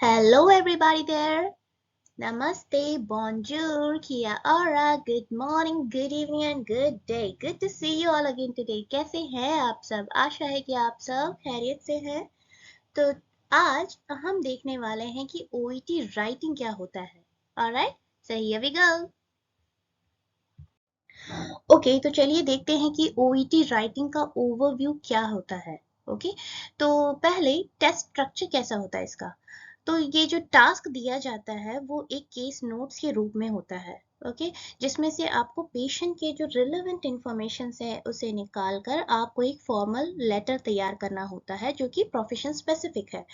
Hello, everybody there. Namaste, bonjour, kia ora, good morning, good evening, and good day. Good to see you all again today. कैसे हैं आप सब? आशा है कि आप सब खैरियत से हैं। तो आज हम देखने वाले हैं कि OET राइटिंग क्या होता है। Alright, so here we go. Okay तो चलिए देखते हैं कि OET राइटिंग का ओवरव्यू क्या होता है। ओके तो पहले टेस्ट स्ट्रक्चर कैसा होता है इसका। तो ये जो टास्क दिया जाता है वो एक केस नोट्स के रूप में होता है। ओके जिसमें से आपको पेशेंट के जो रिलेवेंट इंफॉर्मेशन है उसे निकाल कर आपको एक फॉर्मल लेटर तैयार करना होता है जो कि प्रोफेशन स्पेसिफिक है।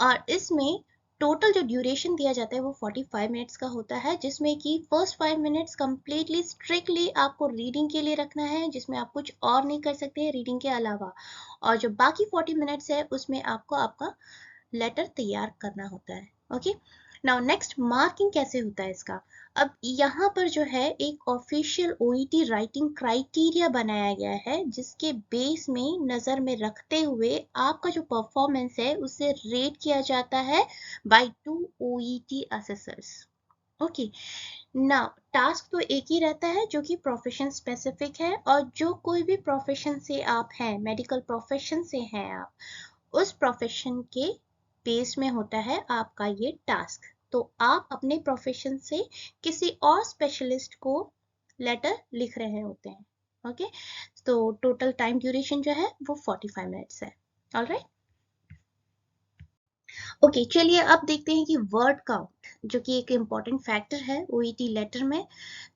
और इसमें टोटल जो ड्यूरेशन दिया जाता है वो 45 मिनट्स का होता है, जिसमें कि फर्स्ट 5 मिनट्स कंप्लीटली स्ट्रिक्टली आपको रीडिंग के लिए रखना है, जिसमें आप कुछ और नहीं कर सकते हैं रीडिंग के अलावा। और जो बाकी 40 मिनट्स है उसमें आपको आपका लेटर तैयार करना होता है। ओके नाउ नेक्स्ट मार्किंग कैसे होता है इसका। अब यहाँ पर जो है एक ऑफिशियल OET राइटिंग क्राइटेरिया बनाया गया है, जिसके बेस में नजर में रखते हुए आपका जो परफॉर्मेंस है उसे रेट किया जाता है बाय 2 OET असेसर्स। ओके ना टास्क तो एक ही रहता है जो कि प्रोफेशन स्पेसिफिक है, और जो कोई भी प्रोफेशन से आप हैं, मेडिकल प्रोफेशन से हैं आप, उस प्रोफेशन के बेस में होता है आपका ये टास्क। तो आप अपने प्रोफेशन से किसी और स्पेशलिस्ट को लेटर लिख रहे होते हैं। ओके तो टोटल टाइम ड्यूरेशन जो है वो 45 मिनट्स है। ऑलराइट ओके चलिए अब देखते हैं कि वर्ड काउंट, जो कि एक इम्पॉर्टेंट फैक्टर है OET लेटर में।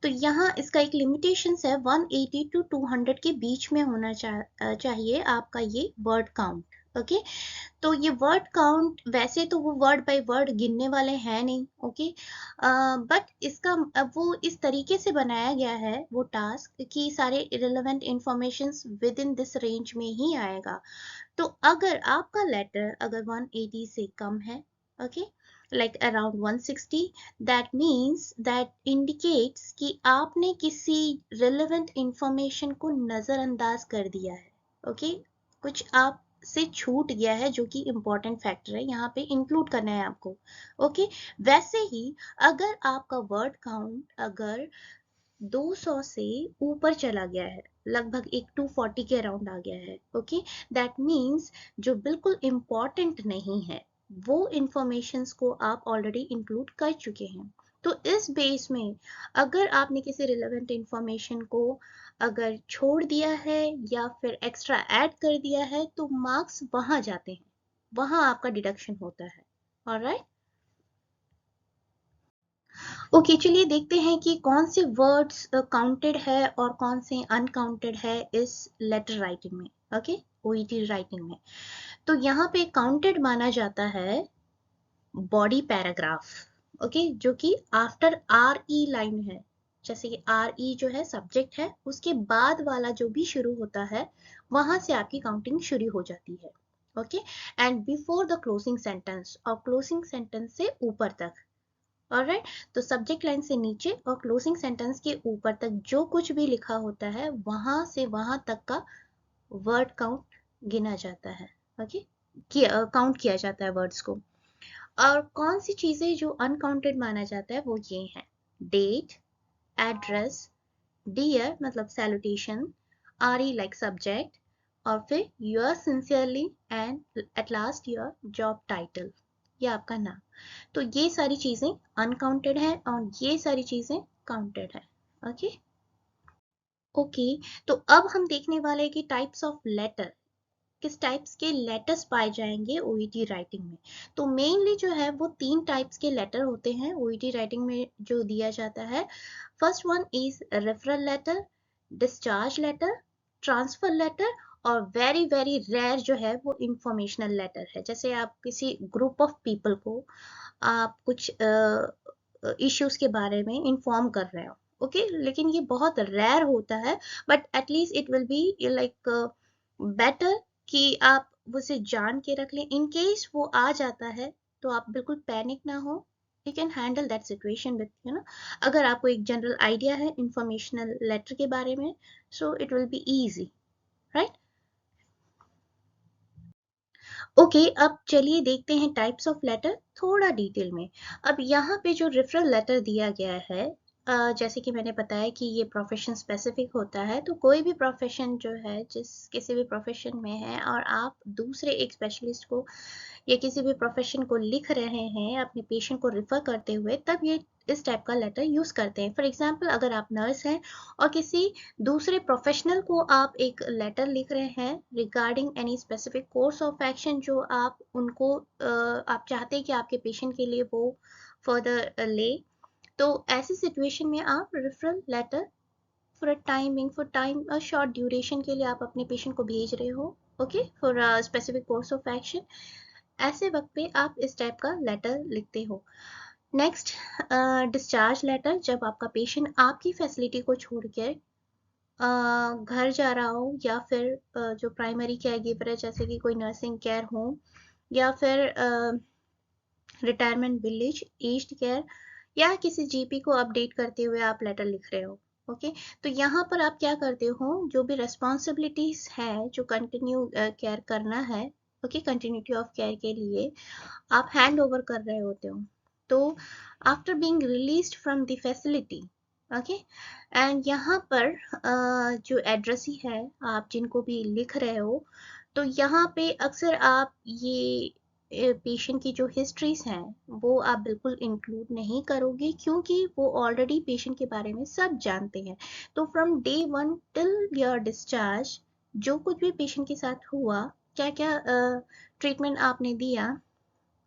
तो यहाँ इसका एक लिमिटेशन है 180 टू 200 के बीच में होना चाहिए आपका ये वर्ड काउंट। ओके तो ये वर्ड काउंट वैसे तो वो वर्ड बाय वर्ड गिनने वाले हैं नहीं। ओके बट इसका वो इस तरीके से बनाया गया है वो टास्क कि सारे irrelevant information with in this range में ही आएगा। तो अगर आपका लेटर अगर 180 से कम है, okay like around 160, that means that indicates कि आपने किसी रिलेवेंट इंफॉर्मेशन को नजरअंदाज कर दिया है। ओके कुछ आप से छूट गया है जो कि इंपॉर्टेंट फैक्टर है, यहाँ पे इंक्लूड करना है आपको। ओके वैसे ही अगर आपका वर्ड काउंट अगर 200 से ऊपर चला गया है, लगभग एक 240 के अराउंड आ गया है, ओके दैट मीन्स जो बिल्कुल इम्पॉर्टेंट नहीं है वो इंफॉर्मेशंस को आप ऑलरेडी इंक्लूड कर चुके हैं। तो इस बेस में अगर आपने किसी रिलेवेंट इंफॉर्मेशन को अगर छोड़ दिया है या फिर एक्स्ट्रा ऐड कर दिया है तो मार्क्स वहां जाते हैं, वहां आपका डिडक्शन होता है। ऑलराइट ओके चलिए देखते हैं कि कौन से वर्ड्स काउंटेड है और कौन से अनकाउंटेड है इस लेटर राइटिंग में। ओके OET राइटिंग में तो यहाँ पे काउंटेड माना जाता है बॉडी पैराग्राफ। ओके जो कि आफ्टर RE लाइन है, जैसे कि RE जो है सब्जेक्ट है उसके बाद वाला जो भी शुरू होता है वहां से आपकी काउंटिंग शुरू हो जाती है। Okay and before the closing sentence, और क्लोजिंग सेंटेंस से ऊपर तक। ऑलराइट तो सब्जेक्ट लाइन से नीचे और क्लोजिंग सेंटेंस के ऊपर तक जो कुछ भी लिखा होता है वहां से वहां तक का वर्ड काउंट गिना जाता है। ओके काउंट किया जाता है वर्ड्स को। और कौन सी चीजें जो अनकाउंटेड माना जाता है वो ये है डेट, एड्रेस, डियर मतलब सैल्यूटेशन, RE लाइक सब्जेक्ट, और फिर your sincerely and at last your job title, ये आपका नाम। तो ये सारी चीजें अनकाउंटेड है और ये सारी चीजें काउंटेड है। ओके ओके तो अब हम देखने वाले हैं कि टाइप्स ऑफ लेटर, किस टाइप्स के लेटर्स पाए जाएंगे OET राइटिंग में। तो मेनली जो है वो 3 टाइप्स के लेटर होते हैं OET राइटिंग में जो दिया जाता है। First one is referral letter, discharge letter, transfer letter, और वेरी वेरी रेयर जो है वो इंफॉर्मेशनल लेटर है। जैसे आप किसी ग्रुप ऑफ पीपल को आप कुछ इश्यूज के बारे में इंफॉर्म कर रहे हो, ओके लेकिन ये बहुत रेयर होता है, but at least it will be like better कि आप उसे जान के रख लें। इन केस वो आ जाता है तो आप बिल्कुल पैनिक ना हो, you can handle that situation with अगर आपको एक जनरल आइडिया है इंफॉर्मेशनल लेटर के बारे में, so it will be easy, right. Okay, अब चलिए देखते हैं टाइप्स ऑफ लेटर थोड़ा डिटेल में। अब यहाँ पे जो रेफरल लेटर दिया गया है, जैसे कि मैंने बताया कि ये प्रोफेशन स्पेसिफिक होता है, तो कोई भी प्रोफेशन जो है, जिस किसी भी प्रोफेशन में है और आप दूसरे एक स्पेशलिस्ट को या किसी भी प्रोफेशन को लिख रहे हैं अपने पेशेंट को रिफर करते हुए, तब ये इस टाइप का लेटर यूज करते हैं। फॉर एग्जाम्पल, अगर आप नर्स हैं और किसी दूसरे प्रोफेशनल को आप एक लेटर लिख रहे हैं regarding any specific course of action जो आप उनको आप चाहते हैं कि आपके पेशेंट के लिए वो फर्दर ले, तो ऐसी सिचुएशन में आप referral letter for time short duration के लिए आप अपने पेशेंट को भेज रहे हो, okay, for specific course of action, ऐसे वक्त पे आप इस टाइप का लेटर लिखते हो। नेक्स्ट, डिस्चार्ज लेटर, जब आपका पेशेंट आपकी फैसिलिटी को छोड़कर घर जा रहा हो, या फिर जो प्राइमरी केयर गिवर है जैसे कि कोई नर्सिंग केयर होम या फिर रिटायरमेंट विलेज, एज्ड केयर, या किसी जीपी को अपडेट करते हुए आप लेटर लिख रहे हो, ओके। तो यहाँ पर आप क्या करते हो, जो भी रेस्पॉन्सिबिलिटीज है जो कंटिन्यू केयर करना है, ओके, कंटिन्यूटी ऑफ केयर के लिए आप हैंड ओवर कर रहे होते हो। तो after being released from the facility, okay, and यहाँ पर जो एड्रेसी है आप जिनको भी लिख रहे हो, तो यहाँ पे अक्सर आप ये पेशेंट की जो हिस्ट्रीज हैं वो आप बिल्कुल इंक्लूड नहीं करोगे, क्योंकि वो ऑलरेडी पेशेंट के बारे में सब जानते हैं। तो from day 1 till your discharge, जो कुछ भी पेशेंट के साथ हुआ, क्या क्या ट्रीटमेंट आपने दिया,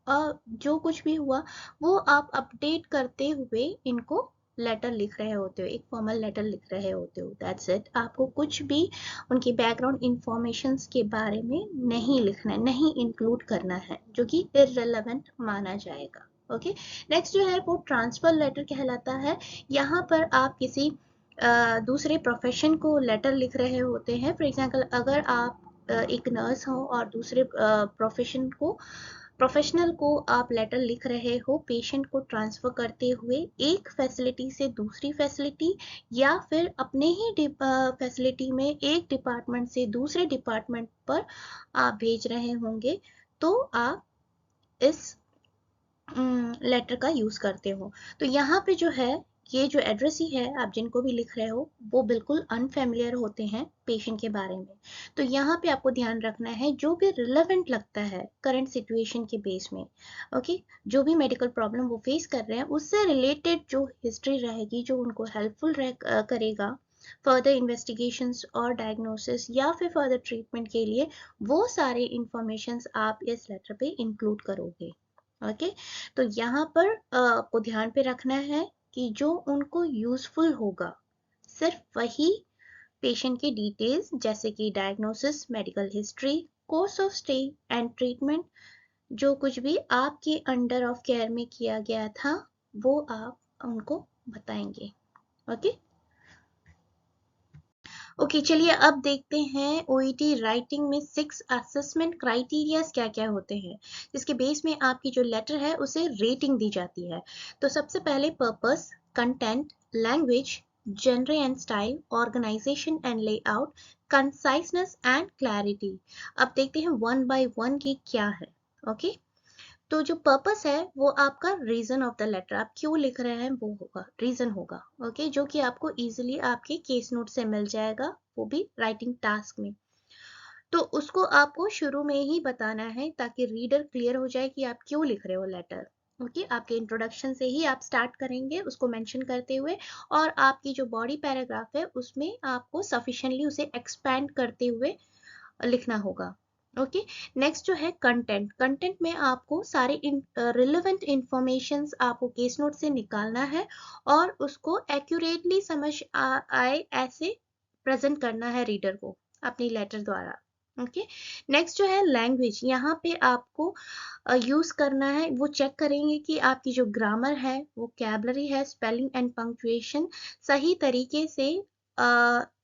जो कुछ भी हुआ, वो आप अपडेट करते हुए इनको लेटर लिख रहे होते हो, एक फॉर्मल लेटर लिख रहे होते हो, दैट्स इट। आपको कुछ भी उनकी बैकग्राउंड इंफॉर्मेशंस के बारे में नहीं लिखना है, नहीं इंक्लूड करना है, जो कि इररिलेवेंट माना जाएगा, ओके। नेक्स्ट जो है वो ट्रांसफर लेटर कहलाता है। यहाँ पर आप किसी दूसरे प्रोफेशन को लेटर लिख रहे होते हैं। फॉर एग्जाम्पल, अगर आप एक नर्स हो और दूसरे प्रोफेशनल को आप लेटर लिख रहे हो पेशेंट को ट्रांसफर करते हुए एक फैसिलिटी से दूसरी फैसिलिटी, या फिर अपने ही फैसिलिटी में एक डिपार्टमेंट से दूसरे डिपार्टमेंट पर आप भेज रहे होंगे, तो आप इस लेटर का यूज करते हो। तो यहाँ पे जो है, ये जो एड्रेस ही है आप जिनको भी लिख रहे हो वो बिल्कुल अनफेमिलियर होते हैं पेशेंट के बारे में। तो यहाँ पे आपको ध्यान रखना है जो भी रिलेवेंट लगता है करंट सिचुएशन के बेस में, ओके, जो भी मेडिकल प्रॉब्लम वो फेस कर रहे हैं उससे रिलेटेड जो हिस्ट्री रहेगी जो उनको हेल्पफुल करेगा फर्दर इन्वेस्टिगेशंस और डायग्नोसिस या फिर फर्दर ट्रीटमेंट के लिए, वो सारे इंफॉर्मेशंस आप इस लेटर पे इंक्लूड करोगे, ओके। तो यहाँ पर आपको ध्यान पे रखना है कि जो उनको यूजफुल होगा सिर्फ वही पेशेंट की डिटेल्स, जैसे कि diagnosis, medical history, course of stay and treatment, जो कुछ भी आपके अंडर ऑफ केयर में किया गया था वो आप उनको बताएंगे, ओके। ओके, चलिए अब देखते हैं ओईटी राइटिंग में 6 असेसमेंट क्राइटेरियाज क्या क्या होते हैं, जिसके बेस में आपकी जो लेटर है उसे रेटिंग दी जाती है। तो सबसे पहले purpose, content, language, genre and style, organization and layout, conciseness and clarity. अब देखते हैं वन बाय वन की क्या है, ओके। तो जो पर्पस है वो आपका रीजन ऑफ द लेटर, आप क्यों लिख रहे हैं वो होगा, रीजन होगा, ओके, जो कि आपको इजीली आपके केस नोट से मिल जाएगा, वो भी राइटिंग टास्क में। तो उसको आपको शुरू में ही बताना है ताकि रीडर क्लियर हो जाए कि आप क्यों लिख रहे हो लेटर, ओके। आपके इंट्रोडक्शन से ही आप स्टार्ट करेंगे उसको मेंशन करते हुए, और आपकी जो बॉडी पैराग्राफ है उसमें आपको सफिशिएंटली उसे एक्सपैंड करते हुए लिखना होगा, ओके। नेक्स्ट जो है कंटेंट, कंटेंट में आपको सारे रिलेवेंट इंफॉर्मेशंस आपको केस नोट से निकालना है और उसको एक्यूरेटली समझ आए ऐसे प्रेजेंट करना है रीडर को अपनी लेटर द्वारा, ओके। नेक्स्ट जो है लैंग्वेज, यहाँ पे आपको यूज करना है, वो चेक करेंगे कि आपकी जो ग्रामर है, वोकैबुलरी है, स्पेलिंग एंड पंक्चुएशन सही तरीके से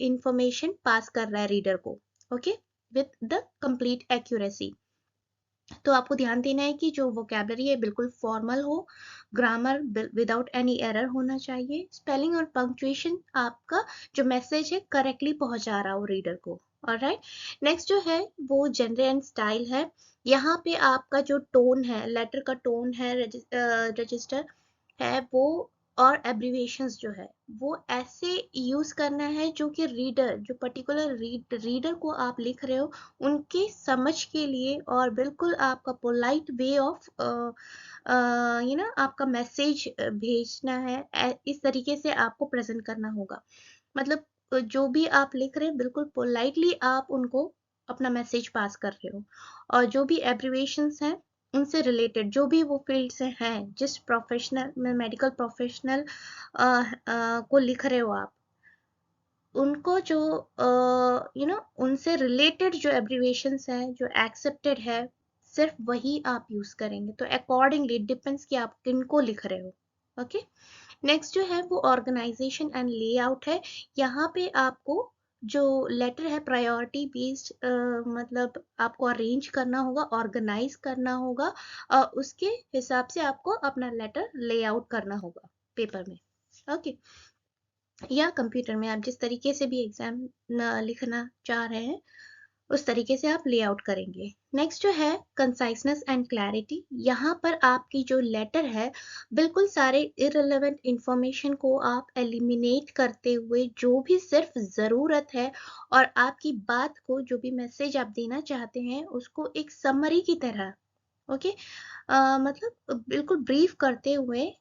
इंफॉर्मेशन पास कर रहा है रीडर को, okay, with the complete accuracy. तो आपको ध्यान देना है कि जो वोकैबुलरी है बिल्कुल फॉर्मल हो, ग्रामर विदाउट एनी एरर होना चाहिए, स्पेलिंग और पंक्चुएशन आपका जो मैसेज है करेक्टली पहुंचा रहा हो रीडर को, ऑलराइट। नेक्स्ट जो है वो जेंडर एंड स्टाइल है, यहाँ पे आपका जो टोन है, लेटर का टोन है, रजिस्टर है वो, और एब्रिविएशंस जो है वो ऐसे यूज करना है जो कि रीडर, जो पर्टिकुलर रीडर को आप लिख रहे हो उनके समझ के लिए, और बिल्कुल आपका पोलाइट वे ऑफ आपका मैसेज भेजना है। इस तरीके से आपको प्रेजेंट करना होगा। मतलब जो भी आप लिख रहे हैं बिल्कुल पोलाइटली आप उनको अपना मैसेज पास कर रहे हो। और जो भी एब्रिविएशंस हैं उनसे रिलेटेड जो भी वो फील्ड से हैं, जिस प्रोफेशनल में मेडिकल प्रोफेशनल को लिख रहे हो आप, उनको जो उनसे रिलेटेड जो एब्रिविएशंस हैं जो एक्सेप्टेड है, सिर्फ वही आप यूज करेंगे। तो अकॉर्डिंगली डिपेंड्स कि आप किनको लिख रहे हो। ओके। नेक्स्ट जो है वो ऑर्गेनाइजेशन एंड लेआउट है। यहाँ पे आपको जो लेटर है प्रायोरिटी बेस्ड, मतलब आपको अरेंज करना होगा, ऑर्गेनाइज करना होगा, उसके हिसाब से आपको अपना लेटर लेआउट करना होगा पेपर में। ओके। या कंप्यूटर में, आप जिस तरीके से भी एग्जाम लिखना चाह रहे हैं उस तरीके से आप लेआउट करेंगे। नेक्स्ट जो है कंसाइसनेस एंड क्लैरिटी। यहाँ पर आपकी जो लेटर है बिल्कुल सारे इररिलेवेंट इंफॉर्मेशन को आप एलिमिनेट करते हुए जो भी सिर्फ ज़रूरत है, और आपकी बात को, जो भी मैसेज आप देना चाहते हैं उसको एक समरी की तरह, ओके, मतलब बिल्कुल ब्रीफ करते हुए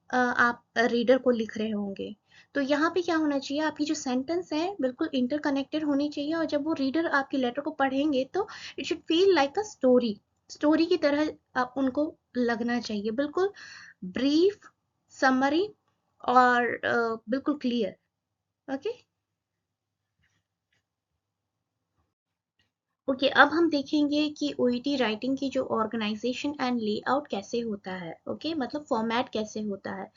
आप रीडर को लिख रहे होंगे। तो यहाँ पे क्या होना चाहिए, आपकी जो सेंटेंस है बिल्कुल इंटरकनेक्टेड होनी चाहिए, और जब वो रीडर आपकी लेटर को पढ़ेंगे तो it should feel like a story, story की तरह आप उनको लगना चाहिए। बिल्कुल ब्रीफ, समरी, और बिल्कुल क्लियर। ओके। ओके, अब हम देखेंगे कि ओईटी राइटिंग की जो ऑर्गेनाइजेशन एंड लेआउट कैसे होता है। ओके, मतलब फॉर्मेट कैसे होता है।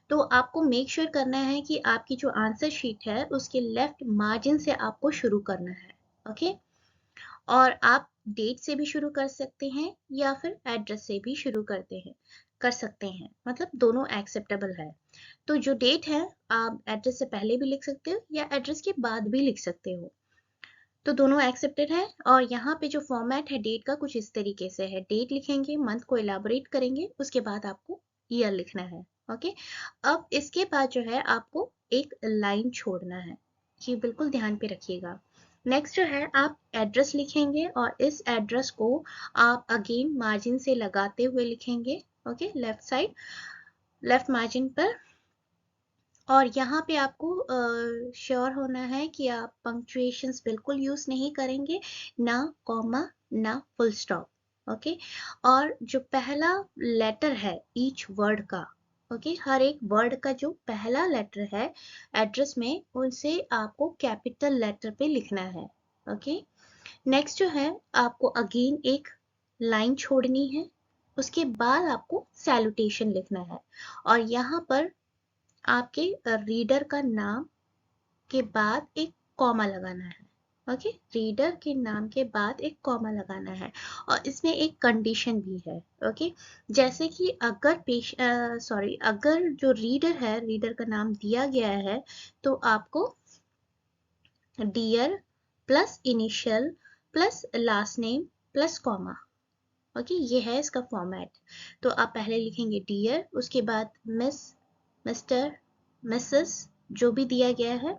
तो आपको मेक श्योर करना है कि आपकी जो आंसर शीट है उसके लेफ्ट मार्जिन से आपको शुरू करना है। ओके। और आप डेट से भी शुरू कर सकते हैं या फिर एड्रेस से भी शुरू कर सकते हैं, मतलब दोनों एक्सेप्टेबल है। तो जो डेट है आप एड्रेस से पहले भी लिख सकते हो या एड्रेस के बाद भी लिख सकते हो, तो दोनों एक्सेप्टेड है। और यहाँ पे जो फॉर्मेट है डेट का कुछ इस तरीके से है, डेट लिखेंगे, मंथ को इलाबोरेट करेंगे, उसके बाद आपको ईयर लिखना है। ओके। अब इसके बाद जो है आपको एक लाइन छोड़ना है, ये बिल्कुल ध्यान पे रखिएगा। नेक्स्ट जो है आप एड्रेस लिखेंगे, और इस एड्रेस को आप अगेन मार्जिन से लगाते हुए लिखेंगे। Okay, left side, left margin पर। और यहाँ पे आपको श्योर होना है कि आप पंक्चुएशंस बिल्कुल यूज नहीं करेंगे, ना कॉमा, ना फुल स्टॉप। ओके। और जो पहला लेटर है ईच वर्ड का, ओके, हर एक वर्ड का जो पहला लेटर है एड्रेस में, उसे आपको कैपिटल लेटर पे लिखना है। ओके। नेक्स्ट जो है आपको अगेन एक लाइन छोड़नी है, उसके बाद आपको सैल्यूटेशन लिखना है, और यहाँ पर आपके रीडर का नाम के बाद एक कॉमा लगाना है। ओके, रीडर के नाम के बाद एक कॉमा लगाना है, और इसमें एक कंडीशन भी है। ओके, जैसे कि अगर अगर जो रीडर है, रीडर का नाम दिया गया है, तो आपको dear plus initial plus last name plus comma. Okay, ये है इसका फॉर्मेट। तो आप पहले लिखेंगे डियर, उसके बाद मिस, मिस्टर, मिसेस, जो भी दिया गया है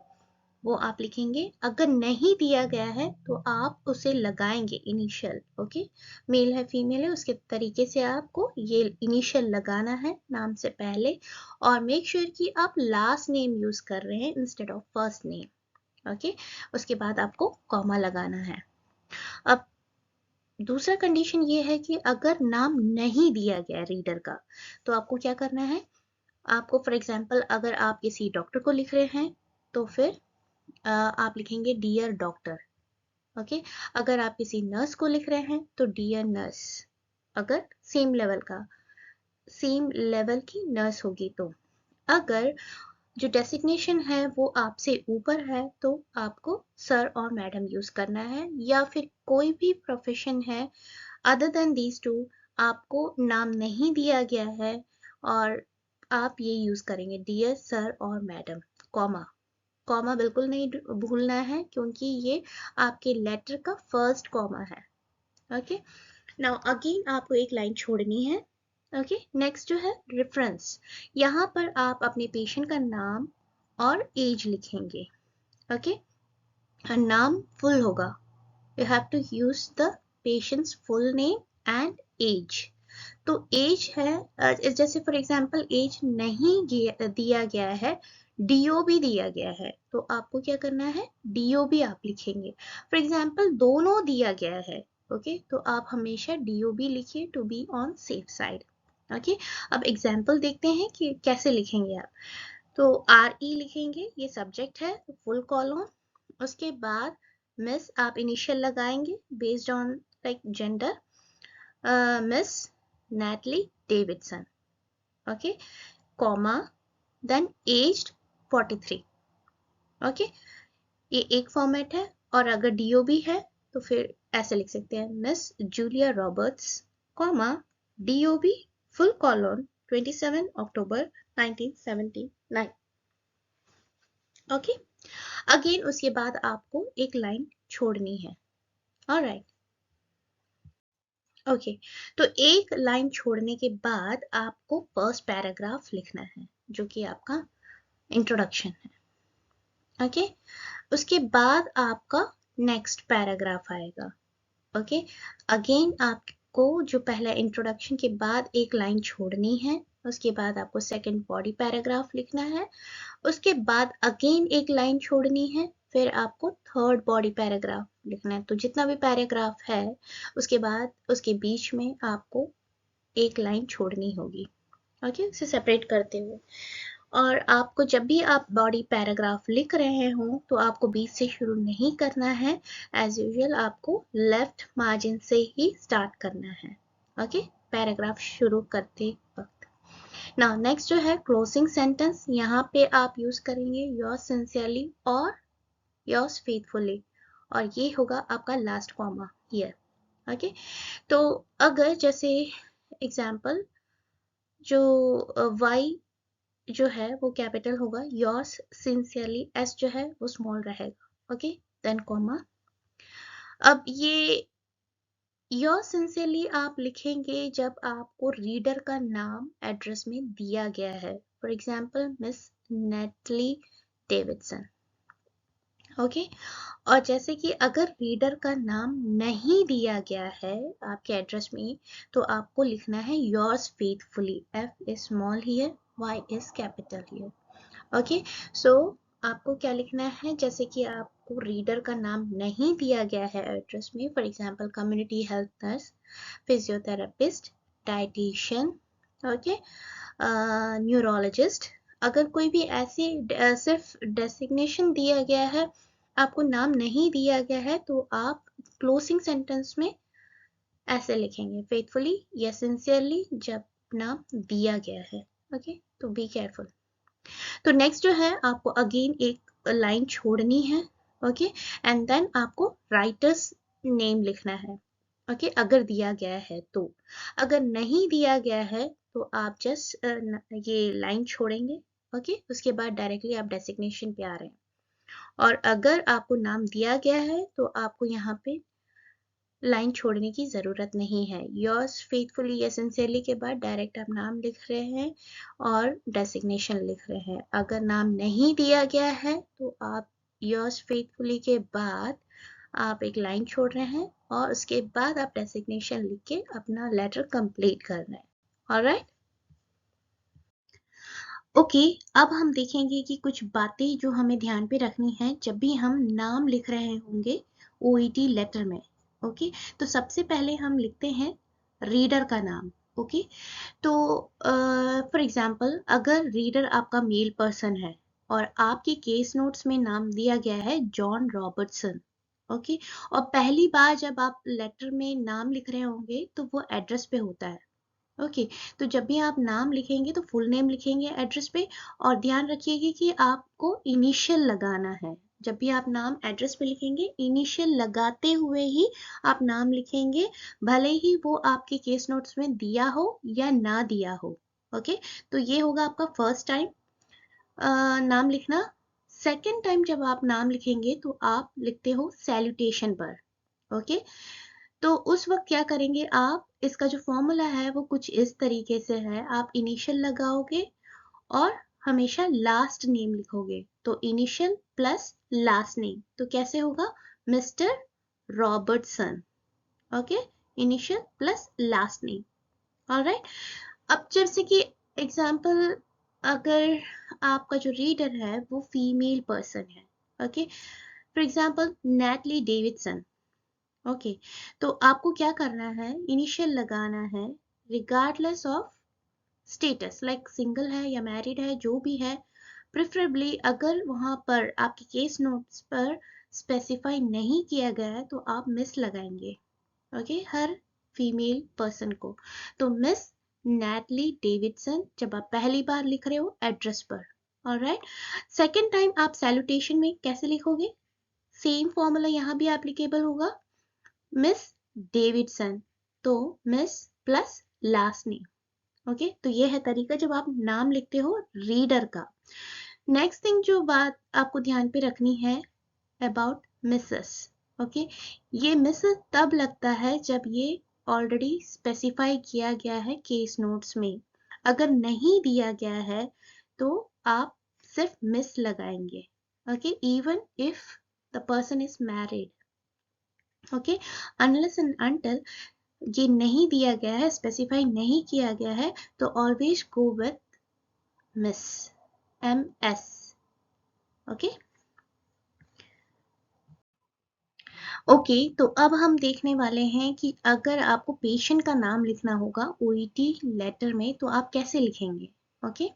वो आप लिखेंगे। अगर नहीं दिया गया है तो आप उसे लगाएंगे इनिशियल। ओके, मेल है फीमेल है उसके तरीके से आपको ये इनिशियल लगाना है नाम से पहले, और मेक श्योर कि आप लास्ट नेम यूज कर रहे हैं instead of first name. Okay, उसके बाद आपको कॉमा लगाना है। अब दूसरा कंडीशन ये है कि अगर नाम नहीं दिया गया रीडर का, तो आपको क्या करना है, आपको फॉर एग्जांपल अगर आप किसी डॉक्टर को लिख रहे हैं तो फिर आप लिखेंगे डियर डॉक्टर। ओके। अगर आप किसी नर्स को लिख रहे हैं तो डियर नर्स, अगर सेम लेवल की नर्स होगी तो। अगर जो डेसिग्नेशन है वो आपसे ऊपर है तो आपको सर और मैडम यूज करना है, या फिर कोई भी प्रोफेशन है अदर देन दीज टू, आपको नाम नहीं दिया गया है और आप ये यूज करेंगे डियर सर और मैडम, कॉमा। कॉमा बिल्कुल नहीं भूलना है क्योंकि ये आपके लेटर का फर्स्ट कॉमा है। ओके। नाउ अगेन आपको एक लाइन छोड़नी है। ओके, नेक्स्ट जो है रेफरेंस, यहाँ पर आप अपने पेशेंट का नाम और एज लिखेंगे। ओके, नाम फुल होगा, you have to use the patient's full name and age। तो एज है, जैसे फॉर एग्जांपल एज नहीं दिया गया है, DOB दिया गया है, तो आपको क्या करना है, DOB आप लिखेंगे। फॉर एग्जांपल दोनों दिया गया है, ओके, तो आप हमेशा DOB लिखिए to be on safe side. Okay, अब एग्जांपल देखते हैं कि कैसे लिखेंगे आप। तो RE लिखेंगे, ये सब्जेक्ट है, फुल कॉलम, उसके बाद मिस आप इनिशियल लगाएंगे based on like gender, miss Natalie Davidson, okay, comma, then aged 43। Okay, ये एक फॉर्मेट है। और अगर DOB है तो फिर ऐसे लिख सकते हैं, miss Julia Roberts, comma, DOB full colon 27 अक्टूबर 1979। ओके, अगेन उसके बाद आपको एक लाइन छोड़नी है। ऑलराइट, ओके, तो एक लाइन छोड़ने के बाद आपको फर्स्ट पैराग्राफ लिखना है, जो कि आपका इंट्रोडक्शन है। ओके, उसके बाद आपका नेक्स्ट पैराग्राफ आएगा। ओके, अगेन आपको जो पहला इंट्रोडक्शन के बाद एक लाइन छोड़नी है, उसके बाद आपको सेकंड बॉडी पैराग्राफ लिखना है, उसके बाद अगेन एक लाइन छोड़नी है, फिर आपको थर्ड बॉडी पैराग्राफ लिखना है। तो जितना भी पैराग्राफ है उसके बाद उसके बीच में आपको एक लाइन छोड़नी होगी। ओके, उसे सेपरेट करते हुए। और आपको जब भी आप बॉडी पैराग्राफ लिख रहे हो तो आपको बीच से शुरू नहीं करना है, एज यूजुअल आपको लेफ्ट मार्जिन से ही स्टार्ट करना है। ओके, पैराग्राफ शुरू करते वक्त। नाउ नेक्स्ट जो है क्लोजिंग सेंटेंस, यहाँ पे आप यूज करेंगे योर्स सिंसियरली और योर्स फेथफुली, और ये होगा आपका लास्ट कॉमा हियर। ओके, तो अगर जैसे एग्जाम्पल जो Y जो है वो कैपिटल होगा, योर्स सिंसियरली S जो है वो स्मॉल रहेगा। Okay, then comma. अब ये योर सिंसियरली आप लिखेंगे जब आपको रीडर का नाम एड्रेस में दिया गया है। For example miss neatly Davidson. Okay, और जैसे कि अगर रीडर का नाम नहीं दिया गया है आपके एड्रेस में तो आपको लिखना है yours faithfully, F is small here, Y is capital here. Okay, so आपको क्या लिखना है, जैसे कि आपको रीडर का नाम नहीं दिया गया है एड्रेस में, for example community health nurse, physiotherapist, dietitian, okay, neurologist, अगर कोई भी ऐसे सिर्फ डेसिग्नेशन दिया गया है, आपको नाम नहीं दिया गया है, तो आप क्लोजिंग सेंटेंस में ऐसे लिखेंगे, फेथफुली या सिंसियरली जब नाम दिया गया है। ओके, तो बी केयरफुल। तो नेक्स्ट जो है आपको अगेन एक लाइन छोड़नी है। ओके, एंड देन आपको राइटर्स नेम लिखना है। ओके, अगर दिया गया है तो, अगर नहीं दिया गया है तो आप जस्ट ये लाइन छोड़ेंगे। ओके, उसके बाद डायरेक्टली आप डेसिग्नेशन पे आ रहे हैं। और अगर आपको नाम दिया गया है तो आपको यहाँ पे लाइन छोड़ने की ज़रूरत नहीं है। योर्स फेथफुली या सिंसियरली के बाद डायरेक्ट आप नाम लिख रहे हैं और डेसिग्नेशन लिख रहे हैं। अगर नाम नहीं दिया गया है तो आप योर्स फेथफुली के बाद आप एक लाइन छोड़ रहे हैं और उसके बाद आप डेसिग्नेशन लिख के अपना लेटर कंप्लीट कर रहे हैं। ऑलराइट, ओके, अब हम देखेंगे कि कुछ बातें जो हमें ध्यान पे रखनी है जब भी हम नाम लिख रहे होंगे OET लेटर में। ओके, तो सबसे पहले हम लिखते हैं रीडर का नाम। ओके, तो फॉर एग्जांपल अगर रीडर आपका मेल पर्सन है और आपके केस नोट्स में नाम दिया गया है जॉन रॉबर्टसन, ओके, और पहली बार जब आप लेटर में नाम लिख रहे होंगे तो वो एड्रेस पे होता है। ओके, तो जब भी आप नाम लिखेंगे तो फुल नेम लिखेंगे एड्रेस पे, और ध्यान रखिएगा कि आपको इनिशियल लगाना है। जब भी आप नाम एड्रेस पे लिखेंगे इनिशियल लगाते हुए ही आप नाम लिखेंगे, भले ही वो आपके केस नोट्स में दिया हो या ना दिया हो। ओके, तो ये होगा आपका फर्स्ट टाइम नाम लिखना। सेकेंड टाइम जब आप नाम लिखेंगे तो आप लिखते हो सैल्यूटेशन पर। ओके, तो उस वक्त क्या करेंगे आप, इसका जो फॉर्मूला है वो कुछ इस तरीके से है, आप इनिशियल लगाओगे और हमेशा लास्ट नेम लिखोगे, तो इनिशियल प्लस लास्ट नेम, तो कैसे होगा, mister Robertson. Okay, initial plus last name. Alright, अब जैसे कि एग्जाम्पल, अगर आपका जो रीडर है वो फीमेल पर्सन है, okay, for example Natalie Davidson. Okay, तो आपको क्या करना है, इनिशियल लगाना है regardless of status, like single है या मैरिड है, जो भी है, प्रिफरेबली अगर वहां पर आपके केस नोट्स पर स्पेसिफाई नहीं किया गया है तो आप मिस लगाएंगे, ओके, हर फीमेल पर्सन को। तो मिस नैटली डेविडसन जब आप पहली बार लिख रहे हो एड्रेस पर। ऑलराइट, सेकेंड टाइम आप सैल्यूटेशन में कैसे लिखोगे, सेम फॉर्मूला यहाँ भी एप्लीकेबल होगा, मिस डेविडसन, तो miss plus last name. Okay, तो ये है तरीका जब आप नाम लिखते हो रीडर का। नेक्स्ट थिंग जो बात आपको ध्यान पे रखनी है अबाउट मिसेस। ओके, ये मिसेस तब लगता है जब ये ऑलरेडी स्पेसिफाई किया गया है केस नोट्स में, अगर नहीं दिया गया है तो आप सिर्फ मिस लगाएंगे, okay, even if the person is married. Okay, unless and until ये नहीं दिया गया है, स्पेसिफाई नहीं किया गया है, तो always go with miss, MS। Okay, okay, तो अब हम देखने वाले हैं कि अगर आपको पेशेंट का नाम लिखना होगा OET लेटर में तो आप कैसे लिखेंगे। ओके,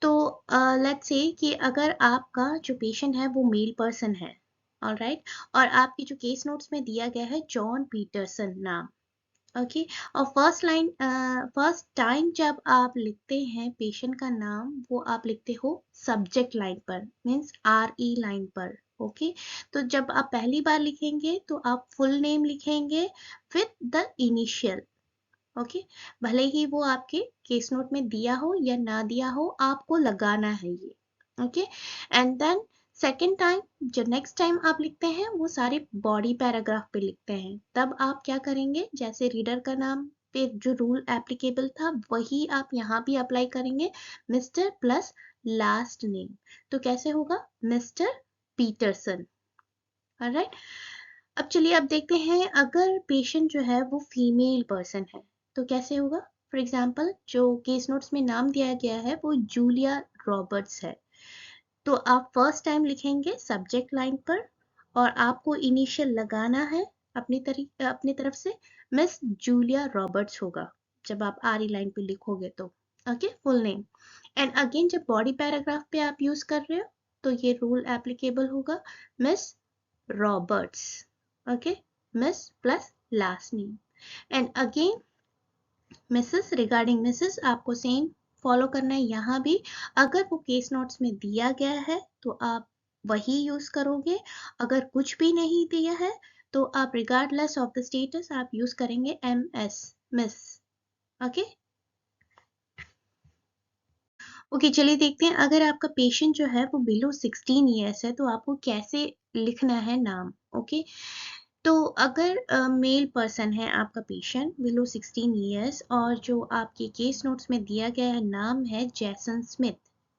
तो लेट्स से कि अगर आपका जो पेशेंट है वो मेल पर्सन है, ऑलराइट, और आपकी जो केस नोट्स में दिया गया है जॉन पीटरसन नाम। ओके, और फर्स्ट टाइम जब आप लिखते हैं पेशेंट का नाम, वो आप लिखते हो सब्जेक्ट लाइन पर, मीन्स RE लाइन पर। ओके, तो जब आप पहली बार लिखेंगे तो आप फुल नेम लिखेंगे विथ द इनिशियल। ओके, भले ही वो आपके केस नोट में दिया हो या ना दिया हो, आपको लगाना है ये। Okay, and then second time, जो नेक्स्ट टाइम आप लिखते हैं वो सारे बॉडी पैराग्राफ पे लिखते हैं, तब आप क्या करेंगे, जैसे रीडर का नाम पे जो रूल एप्लीकेबल था वही आप यहाँ भी अप्लाई करेंगे, मिस्टर प्लस लास्ट नेम, तो कैसे होगा, मिस्टर पीटरसन। ऑलराइट, अब चलिए अब देखते हैं अगर पेशेंट जो है वो फीमेल पर्सन है तो कैसे होगा। फॉर एग्जाम्पल, जो केस नोट्स में नाम दिया गया है वो जूलिया रॉबर्ट्स है, तो आप फर्स्ट टाइम लिखेंगे सब्जेक्ट लाइन पर और आपको इनिशियल लगाना है अपनी तरफ से, मिस जूलिया रॉबर्ट्स होगा जब आप RE लाइन पे लिखोगे तो। Okay, full name, and again जब बॉडी पैराग्राफ पे आप यूज कर रहे हो तो ये रूल एप्लीकेबल होगा, miss Roberts. Okay, miss plus last name, and again Mrs, regarding Mrs आपको सेम फॉलो करना है यहाँ भी, अगर वो केस नोट्स में दिया गया है तो आप वही यूज करोगे, अगर कुछ भी नहीं दिया है तो आप रिगार्डलेस ऑफ द स्टेटस आप यूज करेंगे MS, मिस। ओके, ओके, चलिए देखते हैं अगर आपका पेशेंट जो है वो बिलो 16 ईयर्स है तो आपको कैसे लिखना है नाम। ओके, तो अगर मेल पर्सन है आपका पेशेंट बिलो 16 ईयर्स और जो आपके केस नोट्स में दिया गया है नाम है जैसन स्मिथ।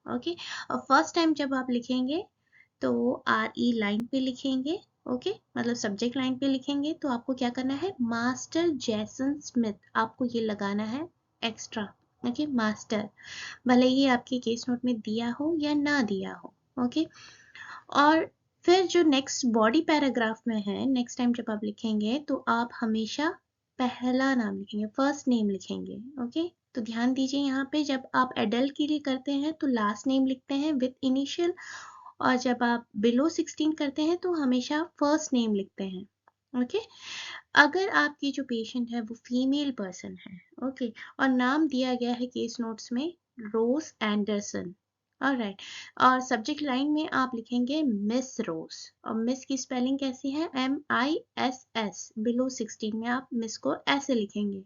ओके, और फर्स्ट टाइम जब आप लिखेंगे तो RE लाइन पे लिखेंगे, ओके, मतलब सब्जेक्ट लाइन पे लिखेंगे, तो आपको क्या करना है, मास्टर जैसन स्मिथ, आपको ये लगाना है एक्स्ट्रा। ओके, मास्टर, भले ही आपके केस नोट में दिया हो या ना दिया हो। ओके, और फिर जो नेक्स्ट बॉडी पैराग्राफ में है, नेक्स्ट टाइम जब आप लिखेंगे तो आप हमेशा पहला नाम लिखेंगे, फर्स्ट नेम लिखेंगे। ओके, तो ध्यान दीजिए यहाँ पे जब आप एडल्ट के लिए करते हैं तो लास्ट नेम लिखते हैं विद इनिशियल, और जब आप बिलो 16 करते हैं तो हमेशा फर्स्ट नेम लिखते हैं। ओके, अगर आपकी जो पेशेंट है वो फीमेल पर्सन है, ओके, और नाम दिया गया है केस नोट्स में रोज एंडरसन, ऑलराइट, और सब्जेक्ट लाइन में आप लिखेंगे मिस रोज, और मिस की स्पेलिंग कैसी है, MISS, बिलो 16 में आप मिस को ऐसे लिखेंगे।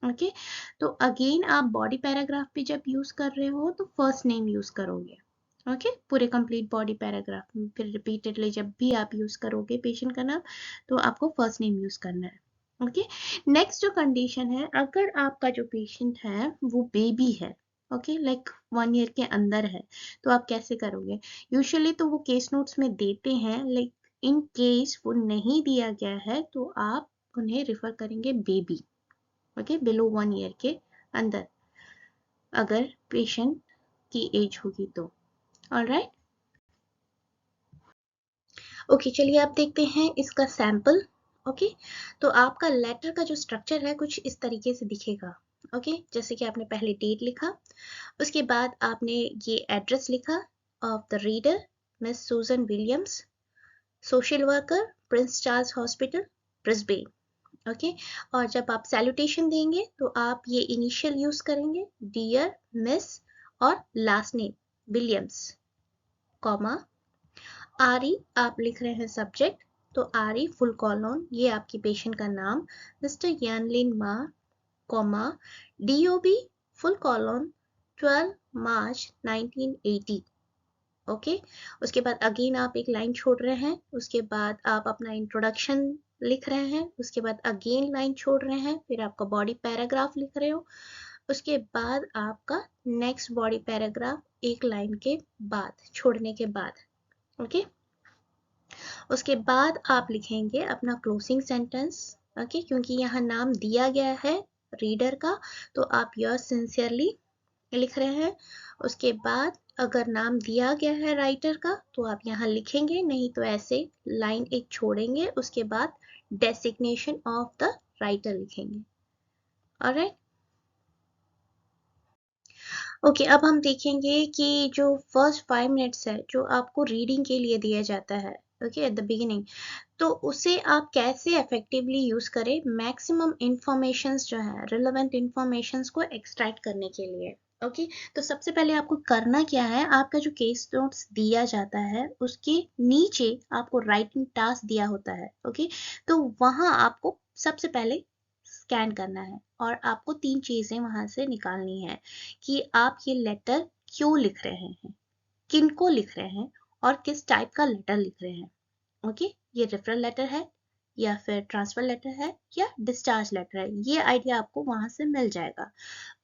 ओके, तो अगेन आप बॉडी पैराग्राफ पे जब यूज कर रहे हो तो फर्स्ट नेम यूज करोगे। ओके, पूरे कंप्लीट बॉडी पैराग्राफ में फिर रिपीटेडली जब भी आप यूज करोगे पेशेंट का नाम तो आपको फर्स्ट नेम यूज करना है। ओके, नेक्स्ट जो कंडीशन है, अगर आपका जो पेशेंट है वो बेबी है, ओके, लाइक 1 ईयर के अंदर है, तो आप कैसे करोगे? यूजुअली तो वो केस नोट्स में देते हैं, लाइक इन केस वो नहीं दिया गया है तो आप उन्हें रिफर करेंगे बेबी, ओके, बिलो 1 ईयर के अंदर अगर पेशेंट की एज होगी तो। ऑलराइट, ओके, चलिए आप देखते हैं इसका सैंपल। ओके, तो आपका लेटर का जो स्ट्रक्चर है कुछ इस तरीके से दिखेगा। ओके, जैसे कि आपने पहले डेट लिखा, उसके बाद आपने ये एड्रेस लिखा ऑफ द रीडर, मिस सूजन Williams, social worker, Prince Charles hospital, Brisbane. Okay, और जब आप सैल्यूटेशन देंगे तो आप ये इनिशियल यूज करेंगे, डियर मिस, और लास्ट नेम विलियम्स, कॉमा, आरी आप लिख रहे हैं सब्जेक्ट, तो आरी फुल कॉलन, ये आपकी पेशेंट का नाम, मिस्टर यानलिन मा, कॉमा, डीओबी फुल कॉलन 12 मार्च 1980। ओके, उसके बाद अगेन आप एक लाइन छोड़ रहे हैं, उसके बाद आप अपना इंट्रोडक्शन लिख रहे हैं, उसके बाद अगेन लाइन छोड़ रहे हैं, फिर आपका बॉडी पैराग्राफ लिख रहे हो, उसके बाद आपका नेक्स्ट बॉडी पैराग्राफ एक लाइन के बाद छोड़ने के बाद। ओके, उसके बाद आप लिखेंगे अपना क्लोजिंग सेंटेंस। ओके, क्योंकि यहाँ नाम दिया गया है रीडर का, तो आप योर्स सिंसियरली लिख रहे हैं। उसके बाद अगर नाम दिया गया है राइटर का तो आप यहाँ लिखेंगे, नहीं तो ऐसे लाइन एक छोड़ेंगे, उसके बाद डेसिग्नेशन ऑफ द राइटर लिखेंगे। ऑलराइट, ओके, अब हम देखेंगे कि जो फर्स्ट 5 मिनट्स है जो आपको रीडिंग के लिए दिया जाता है, ओके, एट द बिगिनिंग, तो उसे आप कैसे इफेक्टिवली यूज करें मैक्सिमम इंफॉर्मेशंस जो है, रिलेवेंट इंफॉर्मेशंस को एक्सट्रैक्ट करने के लिए। ओके, तो सबसे पहले आपको करना क्या है, आपका जो केस नोट्स दिया जाता है उसके नीचे आपको राइटिंग टास्क दिया होता है। ओके, तो वहां आपको सबसे पहले स्कैन करना है और आपको 3 चीजें वहां से निकालनी है कि आप ये लेटर क्यों लिख रहे हैं, किनको लिख रहे हैं, और किस टाइप का लेटर लिख रहे हैं। ओके, ये रेफरल लेटर है या फिर ट्रांसफर लेटर है या डिस्चार्ज लेटर है, ये आइडिया आपको वहां से मिल जाएगा।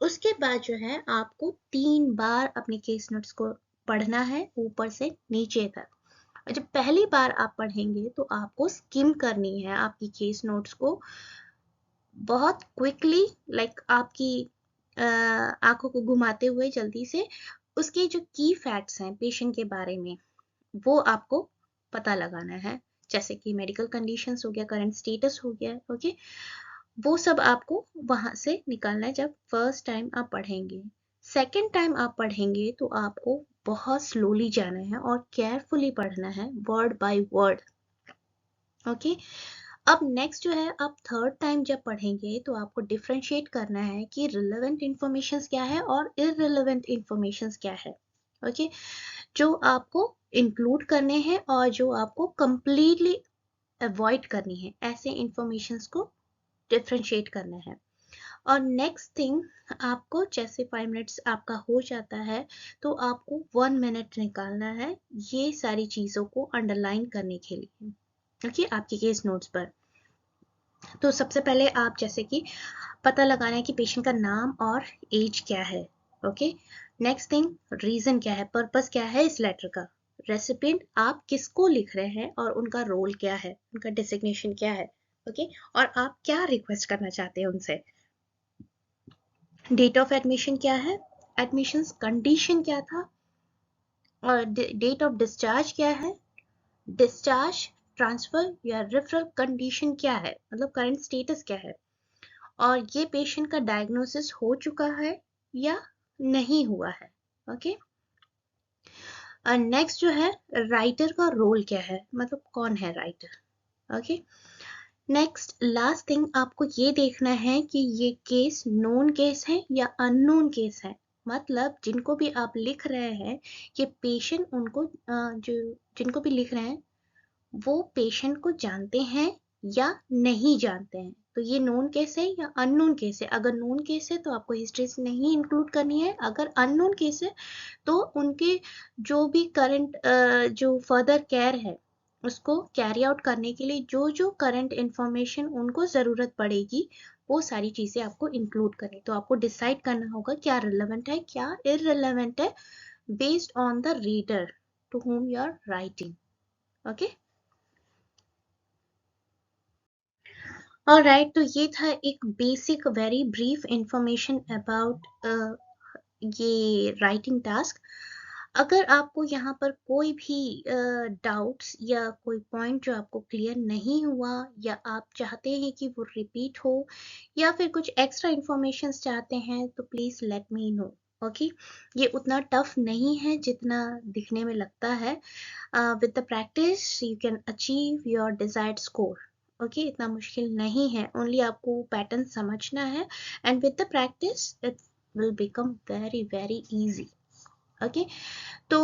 उसके बाद जो है आपको 3 बार अपने केस नोट्स को पढ़ना है ऊपर से नीचे तक। और जब पहली बार आप पढ़ेंगे तो आपको स्किम करनी है आपकी केस नोट्स को बहुत क्विकली, लाइक आपकी आंखों को घुमाते हुए जल्दी से उसके जो की फैक्ट्स हैं पेशेंट के बारे में वो आपको पता लगाना है, जैसे कि मेडिकल कंडीशंस हो गया, करंट स्टेटस हो गया। ओके, वो सब आपको वहां से निकालना है जब फर्स्ट टाइम आप पढ़ेंगे। सेकेंड टाइम आप पढ़ेंगे तो आपको बहुत स्लोली जाना है और केयरफुली पढ़ना है, वर्ड बाय वर्ड। ओके, अब नेक्स्ट जो है आप थर्ड टाइम जब पढ़ेंगे तो आपको डिफरेंशिएट करना है कि रिलेवेंट इंफॉर्मेशंस क्या है और इररिलेवेंट इंफॉर्मेशंस क्या है। ओके, जो आपको इंक्लूड करने हैं और जो आपको कंप्लीटली अवॉइड करनी है, ऐसे इंफॉर्मेशंस को डिफरेंशिएट करना है। और नेक्स्ट थिंग, आपको जैसे 5 मिनट्स आपका हो जाता है तो आपको 1 मिनट निकालना है ये सारी चीजों को अंडरलाइन करने के लिए। ओके, आपके केस नोट्स पर। तो सबसे पहले आप जैसे कि पता लगाना है कि पेशेंट का नाम और एज क्या है। ओके, नेक्स्ट थिंग, रीजन क्या है, पर्पस क्या है इस लेटर का, रेसिपिएंट आप किसको लिख रहे हैं और उनका रोल क्या है, उनका डेसिग्नेशन क्या है। ओके, और आप क्या रिक्वेस्ट करना चाहते हैं उनसे, डेट ऑफ एडमिशन क्या है, एडमिशन कंडीशन क्या था, और डेट ऑफ डिस्चार्ज क्या है, डिस्चार्ज, ट्रांसफर या रेफरल कंडीशन क्या है, मतलब करंट स्टेटस क्या है, और ये पेशेंट का डायग्नोसिस हो चुका है या नहीं हुआ है। ओके, और नेक्स्ट जो है राइटर का रोल क्या है, मतलब कौन है writer. Okay, next last thing आपको ये देखना है कि ये केस नोन केस है या अननोन केस है, मतलब जिनको भी आप लिख रहे हैं ये पेशेंट उनको जो जिनको भी लिख रहे हैं वो पेशेंट को जानते हैं या नहीं जानते हैं, तो ये नोन केस है या अननोन केस है। अगर नोन केस है तो आपको हिस्ट्री नहीं इंक्लूड करनी है, अगर अननोन केस है तो उनके जो भी करंट जो फर्दर केयर है उसको कैरी आउट करने के लिए जो जो करंट इंफॉर्मेशन उनको ज़रूरत पड़ेगी वो सारी चीज़ें आपको इंक्लूड करें। तो आपको डिसाइड करना होगा क्या रिलेवेंट है क्या इररिलेवेंट है based on the reader to whom you are writing. Okay, alright. तो ये था एक basic very brief information about ये राइटिंग टास्क। अगर आपको यहाँ पर कोई भी डाउट्स या कोई पॉइंट जो आपको क्लियर नहीं हुआ या आप चाहते हैं कि वो रिपीट हो या फिर कुछ एक्स्ट्रा इंफॉर्मेशन चाहते हैं तो please let me know. Okay, ये उतना टफ नहीं है जितना दिखने में लगता है। With the practice you can achieve your desired score. Okay, इतना मुश्किल नहीं है, ओनली आपको पैटर्न समझना है and with the practice it will become very very easy. Okay, तो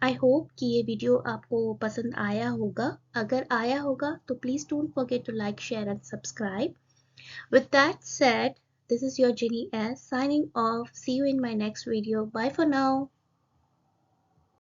आई होप कि ये वीडियो आपको पसंद आया होगा। अगर आया होगा तो please don't forget to like share and subscribe. With that said, this is your Jenny S signing off. See you in my next video. Bye for now.